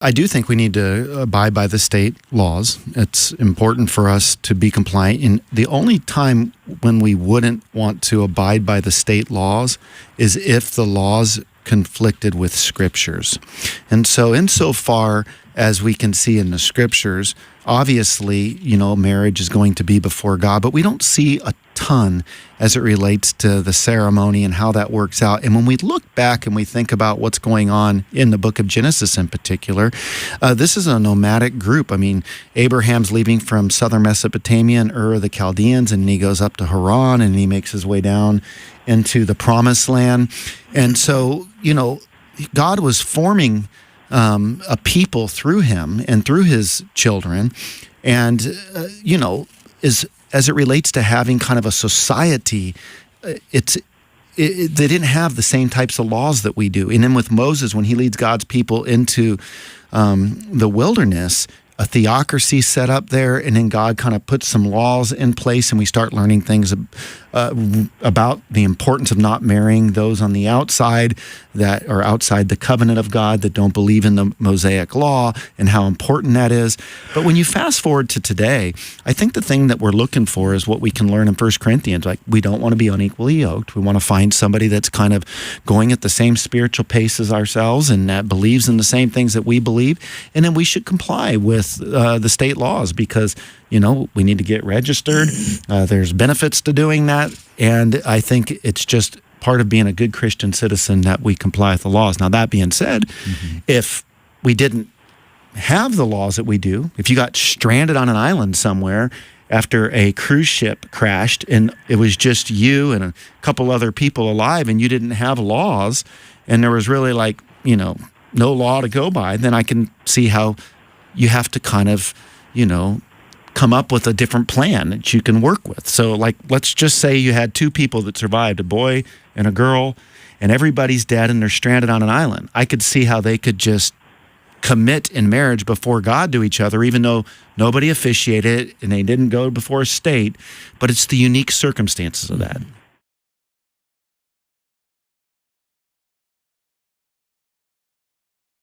I do think we need to abide by the state laws. It's important for us to be compliant. And the only time when we wouldn't want to abide by the state laws is if the laws conflicted with scriptures. And so insofar as we can see in the scriptures, obviously, marriage is going to be before God, but we don't see a ton as it relates to the ceremony and how that works out. And when we look back and we think about what's going on in the book of Genesis in particular, this is a nomadic group. I mean, Abraham's leaving from southern Mesopotamia and Ur of the Chaldeans, and he goes up to Haran, and he makes his way down into the Promised Land. And so, God was forming a people through him and through his children. And, as it relates to having kind of a society, they didn't have the same types of laws that we do. And then with Moses, when he leads God's people into the wilderness, a theocracy set up there, and then God kind of puts some laws in place, and we start learning things about the importance of not marrying those on the outside that are outside the covenant of God, that don't believe in the Mosaic law, and how important that is. But when you fast forward to today, I think the thing that we're looking for is what we can learn in 1 Corinthians. Like, we don't want to be unequally yoked. We want to find somebody that's kind of going at the same spiritual pace as ourselves and that believes in the same things that we believe. And then we should comply with the state laws because, we need to get registered. There's benefits to doing that. And I think it's just part of being a good Christian citizen that we comply with the laws. Now, that being said, if we didn't have the laws that we do, if you got stranded on an island somewhere after a cruise ship crashed and it was just you and a couple other people alive and you didn't have laws and there was really no law to go by, then I can see how you have to kind of, come up with a different plan that you can work with. So let's just say you had two people that survived, a boy and a girl, and everybody's dead and they're stranded on an island. I could see how they could just commit in marriage before God to each other, even though nobody officiated it and they didn't go before a state, but it's the unique circumstances of that.